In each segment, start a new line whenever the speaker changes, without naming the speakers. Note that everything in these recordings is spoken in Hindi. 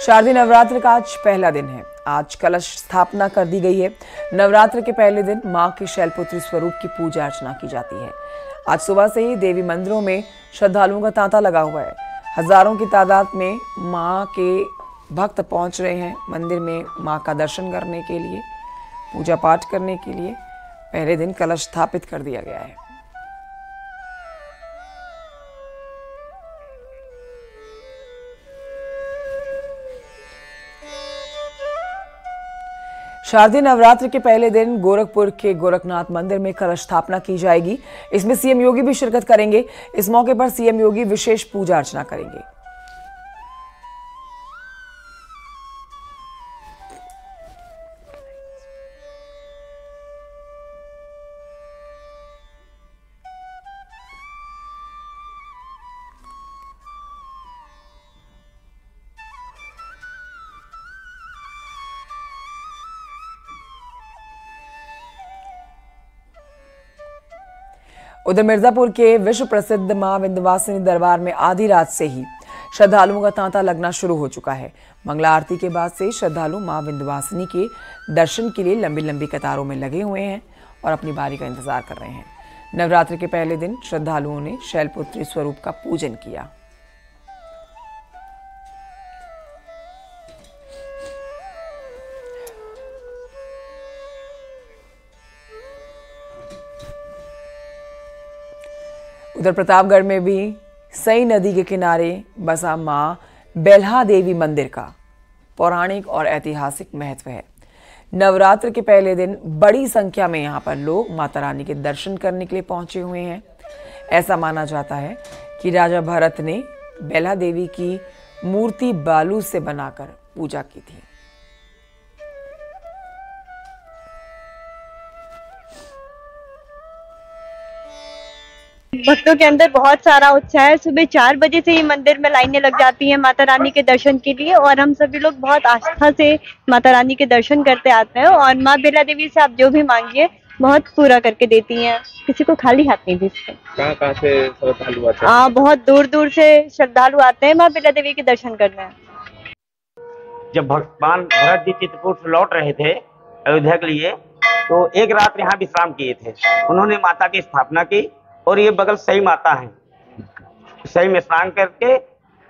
शारदीय नवरात्र का आज पहला दिन है। आज कलश स्थापना कर दी गई है। नवरात्र के पहले दिन मां के शैलपुत्री स्वरूप की पूजा अर्चना की जाती है। आज सुबह से ही देवी मंदिरों में श्रद्धालुओं का तांता लगा हुआ है। हजारों की तादाद में मां के भक्त पहुंच रहे हैं मंदिर में मां का दर्शन करने के लिए, पूजा पाठ करने के लिए। पहले दिन कलश स्थापित कर दिया गया है। शारदीय नवरात्र के पहले दिन गोरखपुर के गोरखनाथ मंदिर में कलश स्थापना की जाएगी। इसमें सीएम योगी भी शिरकत करेंगे। इस मौके पर सीएम योगी विशेष पूजा अर्चना करेंगे। उधर मिर्जापुर के विश्व प्रसिद्ध मां विंध्यवासिनी दरबार में आधी रात से ही श्रद्धालुओं का तांता लगना शुरू हो चुका है। मंगला आरती के बाद से श्रद्धालु मां विंध्यवासिनी के दर्शन के लिए लंबी लंबी कतारों में लगे हुए हैं और अपनी बारी का इंतजार कर रहे हैं। नवरात्र के पहले दिन श्रद्धालुओं ने शैलपुत्री स्वरूप का पूजन किया। उधर प्रतापगढ़ में भी सई नदी के किनारे बसा मां बेल्हा देवी मंदिर का पौराणिक और ऐतिहासिक महत्व है। नवरात्र के पहले दिन बड़ी संख्या में यहां पर लोग माता रानी के दर्शन करने के लिए पहुंचे हुए हैं। ऐसा माना जाता है कि राजा भरत ने बेल्हा देवी की मूर्ति बालू से बनाकर पूजा की थी।
भक्तों के अंदर बहुत सारा उत्साह है। सुबह 4 बजे से ही मंदिर में लाइनें लग जाती हैं माता रानी के दर्शन के लिए और हम सभी लोग बहुत आस्था से माता रानी के दर्शन करते आते हैं और माँ बेला देवी से आप जो भी मांगिए बहुत पूरा करके देती हैं। किसी को खाली हाथ नहीं भेजते।
कहाँ से श्रद्धालु आते हैं?
बहुत दूर दूर से श्रद्धालु आते हैं माँ बेला देवी के दर्शन करने।
जब भगवान भरत जी चित्रकूट से लौट रहे थे अयोध्या के लिए, तो एक रात यहाँ विश्राम किए थे। उन्होंने माता की स्थापना की और ये बगल सही माता है, सही में स्नान करके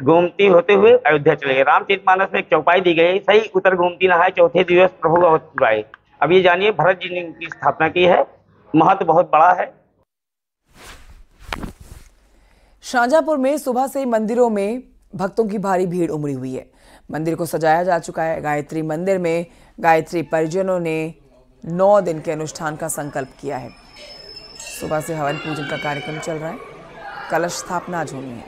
गोमती होते हुए अयोध्या चले गए। रामचरितमानस में एक चौपाई दी गई, सही उत्तर गोमती नहाए चौथे दिवस प्रभु का होत गाए। अब ये जानिए भरत जी ने इनकी स्थापना की है, महत्व बहुत बड़ा है।
शाहजहांपुर में सुबह से ही मंदिरों में भक्तों की भारी भीड़ उमड़ी हुई है। मंदिर को सजाया जा चुका है। गायत्री मंदिर में गायत्री परिजनों ने 9 दिन के अनुष्ठान का संकल्प किया है। सुबह से हवन पूजन का कार्यक्रम चल रहा है। कलश स्थापना आज होनी है।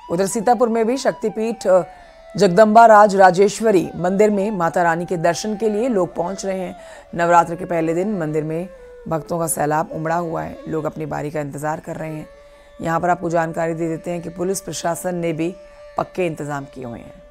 उधर सीतापुर में भी शक्तिपीठ जगदम्बा राज राजेश्वरी मंदिर में माता रानी के दर्शन के लिए लोग पहुंच रहे हैं। नवरात्र के पहले दिन मंदिर में भक्तों का सैलाब उमड़ा हुआ है। लोग अपनी बारी का इंतजार कर रहे हैं। यहाँ पर आपको जानकारी दे देते हैं कि पुलिस प्रशासन ने भी पक्के इंतजाम किए हुए हैं।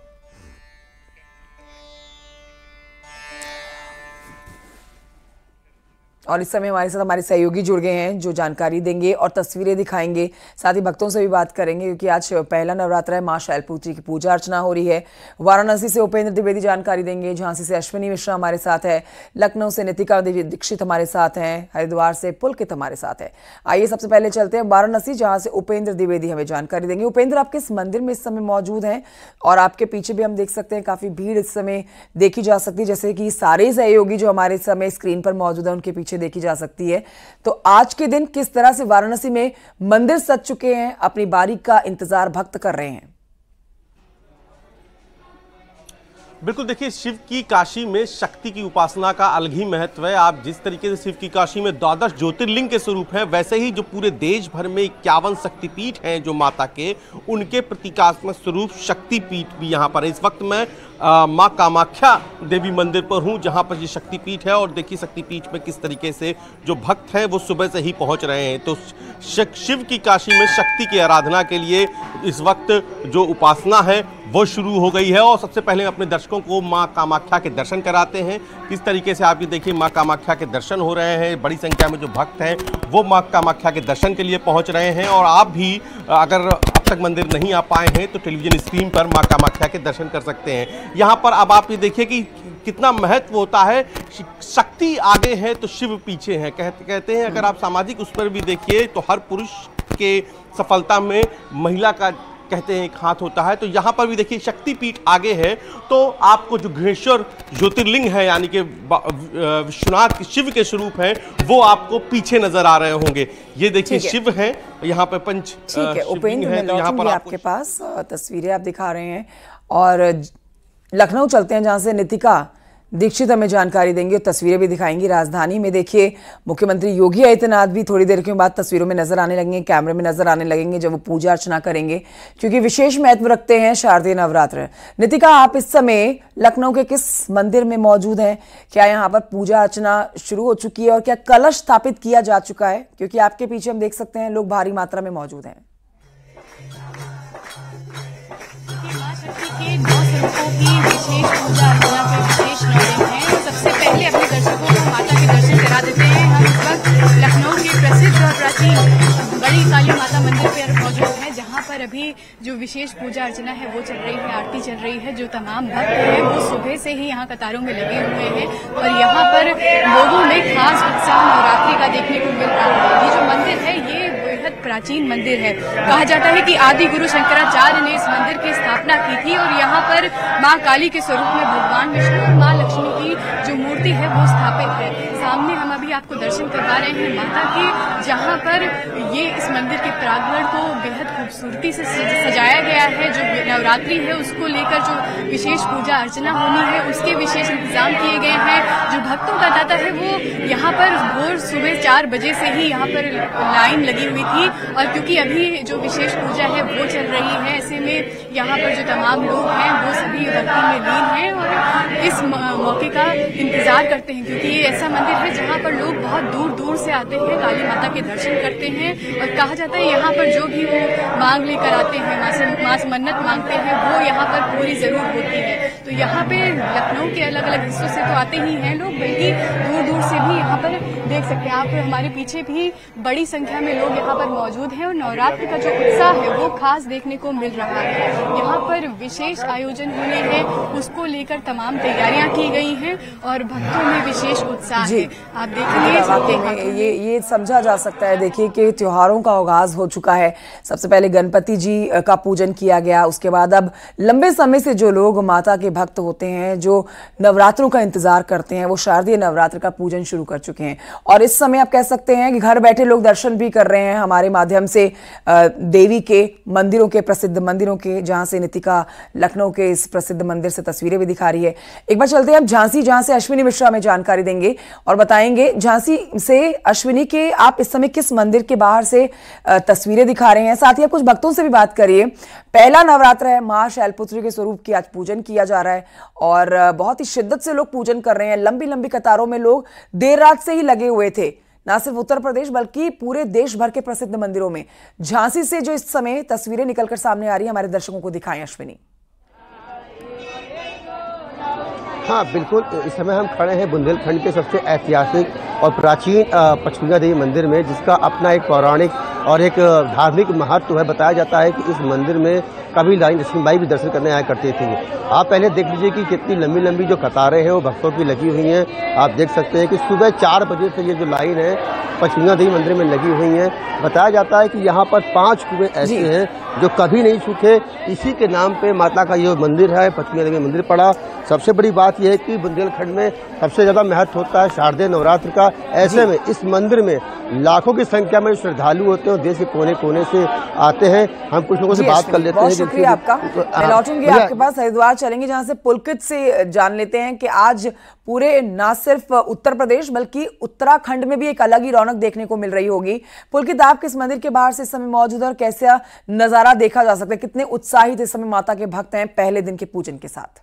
और इस समय हमारे साथ हमारे सहयोगी जुड़ गए हैं जो जानकारी देंगे और तस्वीरें दिखाएंगे। साथ ही भक्तों से भी बात करेंगे क्योंकि आज पहला नवरात्र है। मां शैलपुत्री की पूजा अर्चना हो रही है। वाराणसी से उपेंद्र द्विवेदी जानकारी देंगे, झांसी से अश्विनी मिश्रा हमारे साथ है, लखनऊ से नितिका दीक्षित हमारे साथ हैं, हरिद्वार से पुलकित हमारे साथ है। आइए सबसे पहले चलते हैं वाराणसी, जहां से उपेंद्र द्विवेदी हमें जानकारी देंगे। उपेंद्र, आप किस मंदिर में इस समय मौजूद हैं और आपके पीछे भी हम देख सकते हैं काफी भीड़ इस समय देखी जा सकती है, जैसे कि सारे सहयोगी जो हमारे समय स्क्रीन पर मौजूद है उनके पीछे देखी जा सकती है। तो आज के दिन किस तरह से वाराणसी में मंदिर सज चुके हैं, अपनी बारी का इंतजार भक्त कर रहे हैं?
बिल्कुल, देखिए शिव की काशी में शक्ति की उपासना का अलग ही महत्व है। आप जिस तरीके से शिव की काशी में 12 ज्योतिर्लिंग के स्वरूप हैं, वैसे ही जो पूरे देश भर में 51 शक्तिपीठ हैं जो माता के, उनके प्रतीकात्मक स्वरूप शक्तिपीठ भी यहाँ पर है। इस वक्त मैं माँ कामाख्या देवी मंदिर पर हूँ जहाँ पर ये शक्तिपीठ है और देखिए शक्तिपीठ में किस तरीके से जो भक्त हैं वो सुबह से ही पहुँच रहे हैं। तो शिव की काशी में शक्ति की आराधना के लिए इस वक्त जो उपासना है वो शुरू हो गई है। और सबसे पहले अपने दर्शकों को मां कामाख्या के दर्शन कराते हैं। किस तरीके से आप ये देखिए मां कामाख्या के दर्शन हो रहे हैं, बड़ी संख्या में जो भक्त हैं वो मां कामाख्या के दर्शन के लिए पहुंच रहे हैं। और आप भी अगर अब तक मंदिर नहीं आ पाए हैं तो टेलीविजन स्क्रीन पर मां कामाख्या के दर्शन कर सकते हैं। यहाँ पर अब आप ये देखिए कि कितना महत्व होता है, शक्ति आगे है तो शिव पीछे है। कहते हैं अगर आप सामाजिक उस पर भी देखिए तो हर पुरुष के सफलता में महिला का कहते हैं एक हाथ होता है। तो यहाँ पर भी देखिए शक्तिपीठ आगे है तो आपको जो घृणेश्वर ज्योतिर्लिंग है यानी कि विश्वनाथ शिव के स्वरूप हैं वो आपको पीछे नजर आ रहे होंगे। ये देखिए शिव हैं, यहाँ पे पंच
ठीक है उपेंद्र, मैं लौटूंगी आपके पास। तस्वीरें आप दिखा रहे हैं और लखनऊ चलते हैं जहां से नितिका दीक्षित हमें जानकारी देंगी और तस्वीरें भी दिखाएंगी। राजधानी में देखिए मुख्यमंत्री योगी आदित्यनाथ भी थोड़ी देर के बाद तस्वीरों में नजर आने लगेंगे, कैमरे में नजर आने लगेंगे जब वो पूजा अर्चना करेंगे, क्योंकि विशेष महत्व रखते हैं शारदीय नवरात्र। नितिका, आप इस समय लखनऊ के किस मंदिर में मौजूद हैं? क्या यहाँ पर पूजा अर्चना शुरू हो चुकी है और क्या कलश स्थापित किया जा चुका है? क्योंकि आपके पीछे हम देख सकते हैं लोग भारी मात्रा में मौजूद हैं।
के 9 स्वरूपों की विशेष पूजा अर्चना के विशेष नौदिन है। सबसे पहले अपने दर्शकों को माता के दर्शन करा देते हैं। हम इस वक्त लखनऊ के प्रसिद्ध और प्राचीन बड़ी काली माता मंदिर पर मौजूद हैं, जहां पर अभी जो विशेष पूजा अर्चना है वो चल रही है, आरती चल रही है। जो तमाम भक्त हैं वो सुबह से ही यहाँ कतारों में लगे हुए हैं और यहाँ पर लोगों में खास उत्साह नवरात्रि का देखने को मिल रहा है। ये जो मंदिर है ये प्राचीन मंदिर है। कहा जाता है कि आदि गुरु शंकराचार्य ने इस मंदिर की स्थापना की थी और यहाँ पर मां काली के स्वरूप में भगवान विष्णु और मां लक्ष्मी की जो मूर्ति है वो स्थापित है। सामने हम अभी आपको दर्शन करवा रहे हैं माता के, जहाँ पर ये इस मंदिर के प्रांगण को बेहद खूबसूरती से सजाया गया है। जो नवरात्रि है उसको लेकर जो विशेष पूजा अर्चना होनी है उसके विशेष इंतजाम किए गए हैं। जो भक्तों का तांता है वो यहाँ पर भोर सुबह 4 बजे से ही यहाँ पर लाइन लगी हुई थी और क्योंकि अभी जो विशेष पूजा है वो चल रही है, ऐसे में यहाँ पर जो तमाम लोग हैं वो सभी भक्ति में लीन हैं और इस मौके का इंतजार करते हैं, क्योंकि ये ऐसा मंदिर है जहाँ पर लोग बहुत दूर दूर से आते हैं, काली माता के दर्शन करते हैं। और कहा जाता है यहाँ पर जो भी वो मांग लेकर आते हैं, माँ से मन्नत मांगते हैं, वो यहाँ पर पूरी जरूर होती है। तो यहाँ पे लखनऊ के अलग अलग हिस्सों से तो आते ही हैं लोग, बल्कि दूर दूर से भी यहाँ पर देख सकते हैं आप हमारे पीछे भी बड़ी संख्या में लोग यहाँ पर मौजूद हैं और नवरात्र का जो उत्साह है वो खास देखने को मिल रहा है। यहाँ पर विशेष आयोजन होने हैं, उसको लेकर तमाम तैयारियां की गई हैं और भक्तों में विशेष उत्साह है। आप देखेंगे
ये समझा जा सकता है देखिए कि त्योहारों का आगाज हो चुका है। सबसे पहले गणपति जी का पूजन किया गया, उसके बाद अब लंबे समय से जो लोग माता के भक्त होते हैं, जो नवरात्रों का इंतजार करते हैं, वो शारदीय नवरात्र का पूजन शुरू कर चुके हैं। और इस समय आप कह सकते हैं कि घर बैठे लोग दर्शन भी कर रहे हैं हमारे माध्यम से देवी के मंदिरों के, प्रसिद्ध मंदिरों के, जहां से नितिका लखनऊ के इस प्रसिद्ध मंदिर से तस्वीरें भी दिखा रही है। एक बार चलते हैं अब झांसी, जहां से अश्विनी मिश्रा हमें जानकारी देंगे और बताएंगे झांसी से अश्विनी के आप इस समय किस मंदिर के बाहर से तस्वीरें दिखा रहे हैं। साथ ही आप कुछ भक्तों से भी बात करिए। पहला नवरात्र है, मां शैलपुत्री के स्वरूप की आज पूजन किया जा रहा है और बहुत ही शिद्दत से लोग पूजन कर रहे हैं। लंबी लंबी कतारों में लोग देर रात से ही लगे हुए थे, ना सिर्फ उत्तर प्रदेश बल्कि पूरे देश भर के प्रसिद्ध मंदिरों में। झांसी से जो इस समय तस्वीरें निकलकर सामने आ रही है, हमारे दर्शकों को दिखाएं अश्विनी।
हाँ बिल्कुल, इस समय हम खड़े हैं बुंदेलखंड के सबसे ऐतिहासिक और प्राचीन पचगंगा देवी मंदिर में, जिसका अपना एक पौराणिक और एक धार्मिक महत्व है। बताया जाता है कि इस मंदिर में कभी रानी लक्ष्मीबाई भी दर्शन करने आया करती थी। आप पहले देख लीजिए कि कितनी लंबी लंबी जो कतारें हैं वो भक्तों की लगी हुई हैं। आप देख सकते हैं कि सुबह 4 बजे से ये जो लाइन है पचगंगा देवी मंदिर में लगी हुई है। बताया जाता है कि यहाँ पर 5 कुएं ऐसे हैं जो कभी नहीं सूखे। इसी के नाम पे माता का ये मंदिर है, पचगंगा देवी मंदिर पड़ा। सबसे बड़ी बात यह है कि बुंदेलखंड में सबसे ज्यादा महत्व होता है शारदीय नवरात्र का। ऐसे में इस मंदिर में लाखों की संख्या में श्रद्धालु होते हैं, देश के कोने कोने से आते हैं। हम कुछ लोगों से बात कर लेते हैं।
शुक्रिया आपका। मैं लौटूंगी आपके पास, हरिद्वार चलेंगे जहां से पुलकित से जान लेते हैं कि आज पूरे ना सिर्फ उत्तर प्रदेश बल्कि उत्तराखंड में भी एक अलग ही रौनक देखने को मिल रही होगी। पुलकित, आप किस मंदिर के बाहर से इस समय मौजूद है और कैसा नजारा देखा जा सकता है? कितने उत्साहित इस समय माता के भक्त हैं पहले दिन के पूजन के साथ?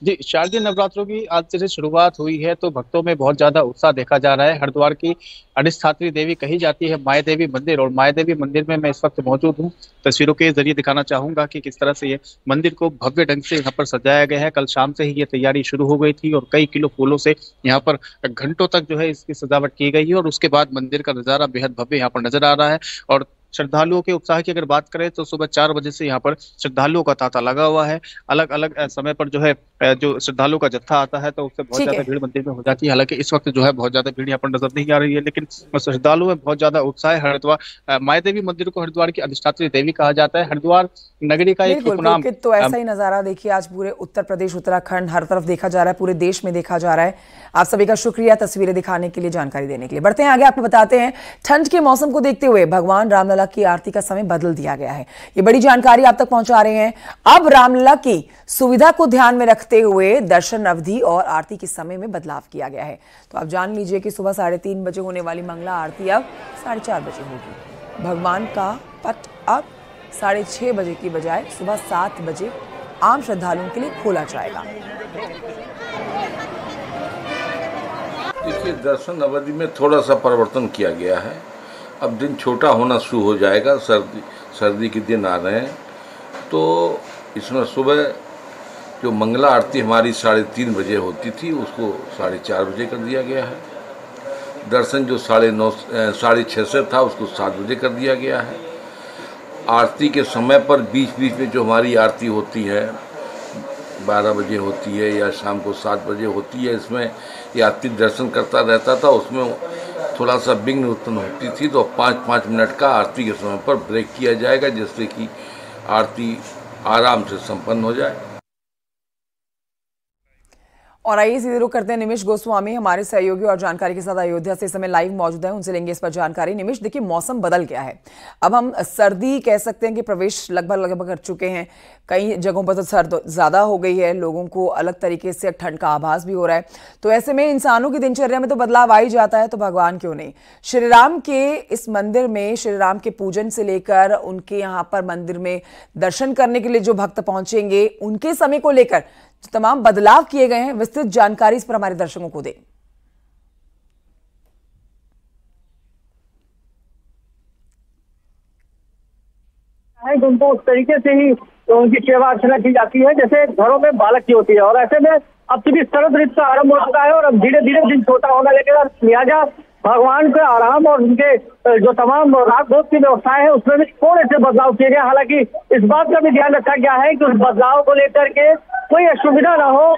जी, शारदीय नवरात्रों की आज से शुरुआत हुई है तो भक्तों में बहुत ज्यादा उत्साह देखा जा रहा है। हरिद्वार की अधिष्ठात्री देवी कही जाती है माया देवी मंदिर, और माया देवी मंदिर में मैं इस वक्त मौजूद हूँ। तस्वीरों के जरिए दिखाना चाहूंगा कि किस तरह से ये मंदिर को भव्य ढंग से यहाँ पर सजाया गया है। कल शाम से ही ये तैयारी शुरू हो गई थी और कई किलो फूलों से यहाँ पर घंटों तक जो है इसकी सजावट की गई है, और उसके बाद मंदिर का नजारा बेहद भव्य यहाँ पर नजर आ रहा है। और श्रद्धालुओं के उत्साह की अगर बात करें तो सुबह 4 बजे से यहाँ पर श्रद्धालुओं का तांता लगा हुआ है। अलग अलग समय पर जो है जो श्रद्धालुओं का जत्था आता है तो उससे बहुत ज्यादा भीड़ मंदिर में हो जाती है। हालांकि इस वक्त जो है बहुत ज्यादा भीड़ यहाँ पर नजर नहीं आ रही है, लेकिन श्रद्धालुओं में बहुत ज्यादा उत्साह है। हरिद्वार माया देवी मंदिर को हरिद्वार की अधिष्ठात्री देवी कहा जाता है। हरिद्वार नगरी का एक उपनाम।
तो ऐसा ही नजारा देखिए आज पूरे उत्तर प्रदेश, उत्तराखंड, हर तरफ देखा जा रहा है, पूरे देश में देखा जा रहा है। आप सभी का शुक्रिया तस्वीरें दिखाने के लिए, जानकारी देने के लिए। बढ़ते हैं आगे, आपको बताते हैं ठंड के मौसम को देखते हुए भगवान रामलला की आरती का समय बदल दिया गया है। ये बड़ी जानकारी आप तक पहुंचा रहे हैं। अब रामलला की सुविधा को ध्यान में रखते हुए दर्शन अवधि और आरती के समय में बदलाव किया गया है। तो आप जान लीजिए कि सुबह 3:30 बजे होने वाली मंगला आरती अब 4:30 बजे होगी। भगवान का पट अब 6:30 बजे की बजाय सुबह 7 बजे आम श्रद्धालुओं के लिए खोला जाएगा।
देखिए, दर्शन अवधि में थोड़ा सा परिवर्तन किया गया है। अब दिन छोटा होना शुरू हो जाएगा, सर्दी के दिन आ रहे हैं, तो इसमें सुबह जो मंगला आरती हमारी 3:30 बजे होती थी उसको 4:30 बजे कर दिया गया है। दर्शन जो 6:30 से था उसको 7 बजे कर दिया गया है। आरती के समय पर बीच बीच में जो हमारी आरती होती है 12 बजे होती है या शाम को 7 बजे होती है, इसमें यात्री दर्शन करता रहता था, उसमें थोड़ा सा विघ्न उत्पन्न होती थी, तो 5-5 मिनट का आरती के समय पर ब्रेक किया जाएगा जिससे कि आरती आराम से संपन्न हो जाए।
और आइए सीधे रुख करते हैं निमिष गोस्वामी हमारे सहयोगी और जानकारी के साथ अयोध्या से इस समय लाइव मौजूद है, उनसे लेंगे इस पर जानकारी। निमिष, देखिए मौसम बदल गया है, अब हम सर्दी कह सकते हैं कि प्रवेश लगभग कर चुके हैं। कई जगहों पर तो सर्द ज्यादा हो गई है, लोगों को अलग तरीके से ठंड का आभास भी हो रहा है। तो ऐसे में इंसानों की दिनचर्या में तो बदलाव आ ही जाता है, तो भगवान क्यों नहीं श्री राम के इस मंदिर में श्री राम के पूजन से लेकर उनके यहाँ पर मंदिर में दर्शन करने के लिए जो भक्त पहुंचेंगे उनके समय को लेकर जो तमाम बदलाव किए गए हैं, विस्तृत जानकारी इस पर हमारे दर्शकों को दें।
उनको उस तरीके से ही उनकी सेवा अर्चना की जाती है जैसे घरों में बालक की होती है। और ऐसे में अब चूंकि शरद ऋतु का आरंभ हो चुका है और अब धीरे धीरे दिन छोटा होगा, लेकिन लिहाजा भगवान के आराम और उनके जो तमाम रात भोज की व्यवस्थाएं हैं उसमें भी थोड़े से बदलाव किए गए। हालांकि इस बात का भी ध्यान रखा गया है कि उस बदलाव को लेकर के कोई असुविधा न हो,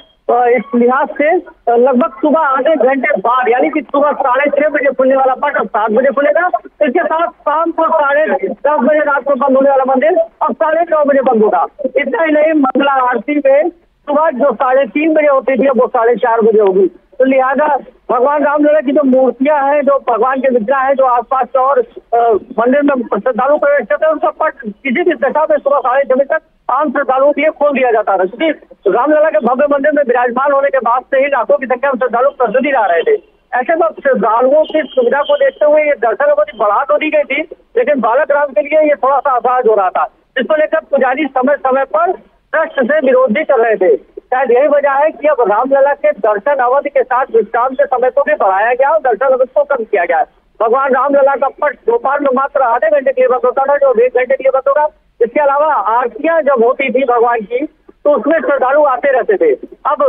इस लिहाज से लगभग सुबह आधे घंटे बाद यानी कि सुबह 6:30 बजे खुलने वाला पट अब 7 बजे खुलेगा। इसके साथ शाम को 10:30 बजे रात को बंद होने वाला मंदिर अब 9:30 बजे बंद होगा। इतना ही नहीं, मंगला आरती में सुबह जो 3:30 बजे होती थी वो 4:30 बजे होगी। तो लिहाजा भगवान रामलला की जो मूर्तियां हैं, जो भगवान के विग्रह हैं, जो आसपास और मंदिर में श्रद्धालु प्रवेश करते हैं, उनका पट किसी भी दशा में सुबह 6:30 बजे तक आम श्रद्धालुओं के लिए खोल दिया जाता था। क्योंकि रामलला के भव्य मंदिर में विराजमान होने के बाद से ही लाखों की संख्या में श्रद्धालु प्रतिदिन आ रहे थे। ऐसे में श्रद्धालुओं की सुविधा को देखते हुए ये दर्शन अवधि बढ़ा तो दी गई थी, लेकिन बालक राम के लिए ये थोड़ा सा असहज हो रहा था, जिसको लेकर पुजारी समय समय पर ट्रस्ट से विरोध भी कर रहे थे। शायद यही वजह है कि अब रामलला के दर्शन अवधि के साथ विश्राम के समय को भी बढ़ाया गया और दर्शन अवधि को कम किया गया। भगवान रामलला का पट दोपहर में मात्र आधे घंटे के लिए बंद होता था, जो 1 घंटे के लिए बंद होगा। इसके अलावा आरतियां जब होती थी भगवान की तो उसमें श्रद्धालु आते रहते थे। अब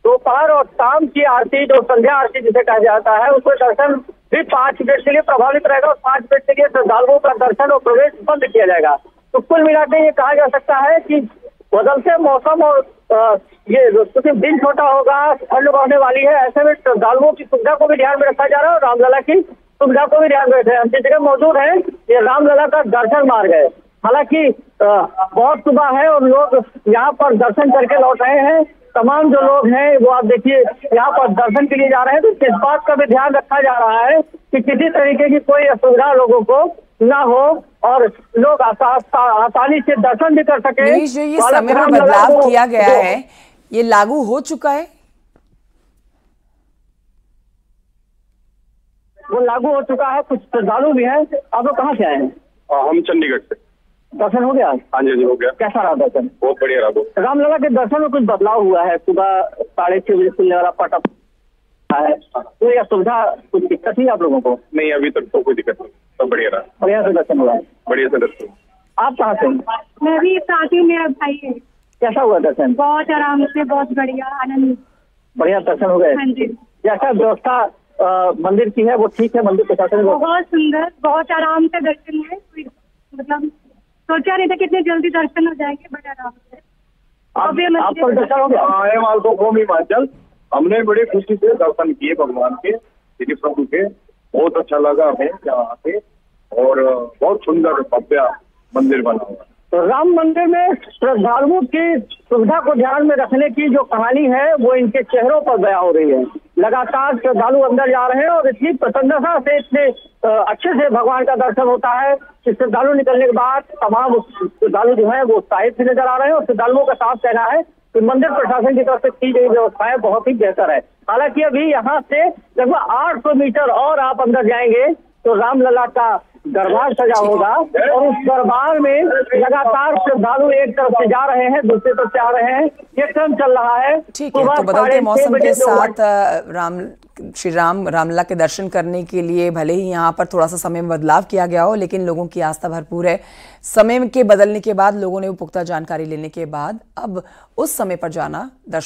दोपहर और शाम की आरती, जो संध्या आरती जिसे कहा जाता है, उसमें दर्शन भी 5 मिनट के लिए प्रभावित रहेगा और 5 मिनट के लिए श्रद्धालुओं का दर्शन और प्रवेश बंद किया जाएगा। तो कुल मिलाकर ये कहा जा सकता है कि बदलते मौसम और ये क्योंकि दिन छोटा होगा, ठंड बढ़ने वाली है, ऐसे में श्रद्धालुओं की सुविधा को भी ध्यान में रखा जा रहा है और रामलला की सुविधा को भी ध्यान में रखा है। हम जिस जगह मौजूद है ये रामलला का दर्शन मार्ग है। हालांकि बहुत सुबह है और लोग यहाँ पर दर्शन करके लौट रहे हैं। तमाम जो लोग हैं वो आप देखिए यहाँ पर दर्शन के लिए जा रहे हैं, तो इस बात का भी ध्यान रखा जा रहा है कि किसी तरीके की कोई असुविधा लोगों को ना हो और लोग आसानी से दर्शन भी कर सके।
जो ये समय में बदलाव किया गया है ये लागू हो चुका है?
वो लागू हो चुका है। कुछ श्रद्धालु भी हैं। आप लोग कहाँ से आए हैं?
हम चंडीगढ़ से।
दर्शन हो गया?
हाँ जी हो गया।
कैसा रहा दर्शन?
बहुत बढ़िया रहा।
रामलला के दर्शन में कुछ बदलाव हुआ है, सुबह 6:30 बजे खुलने वाला पट है, तो यह सुविधा कुछ दिक्कत थी आप लोगों को?
नहीं, अभी तक तो कोई दिक्कत नहीं, सब बढ़िया रहा।
बढ़िया से दर्शन हुआ?
बढ़िया से दर्शन।
आप कहाँ से?
मैं भी साथ ही, मेरा भाई है।
कैसा हुआ दर्शन?
बहुत आराम से, बहुत बढ़िया, आनंद,
बढ़िया दर्शन हो गए।
हाँ जी।
जैसा व्यवस्था मंदिर की है वो ठीक है? मंदिर प्रशासन
बहुत सुंदर, बहुत आराम से दर्शन है, मतलब सोचा नहीं था कितने जल्दी दर्शन हो जाएंगे, बड़े आराम से।
आपका दर्शन हो गया?
आए माल को घूम हिमाचल, हमने बड़ी खुशी से दर्शन किए भगवान के, श्री प्रभु के। बहुत अच्छा लगा हमें यहाँ आके, और बहुत सुंदर भव्य मंदिर बना हुआ।
तो राम मंदिर में श्रद्धालुओं की सुविधा को ध्यान में रखने की जो कहानी है वो इनके चेहरों पर बयां हो रही है। लगातार श्रद्धालु अंदर जा रहे हैं और इतनी प्रसन्नता से, इतने अच्छे से भगवान का दर्शन होता है कि श्रद्धालु निकलने के बाद तमाम श्रद्धालु जो है वो उत्साहित भी नजर आ रहे हैं। और श्रद्धालुओं का साफ कहना है कि मंदिर प्रशासन की तरफ से की गई व्यवस्थाएं बहुत ही बेहतर है। हालांकि अभी यहाँ से लगभग 800 मीटर और आप अंदर जाएंगे तो रामलला का दरबार सजा होगा, और उस दरबार में लगातार श्रद्धालु एक तरफ से जा रहे हैं, दूसरी तरफ से आ रहे हैं, ये क्रम चल रहा है।
ठीक है, तो बदलते मौसम के साथ श्री रामलला के दर्शन करने के लिए भले ही यहाँ पर थोड़ा सा समय में बदलाव किया गया हो, लेकिन लोगों की आस्था भरपूर है। समय के बदलने के बाद लोगों ने वो पुख्ता जानकारी लेने के बाद अब उस समय पर जाना, दर्शन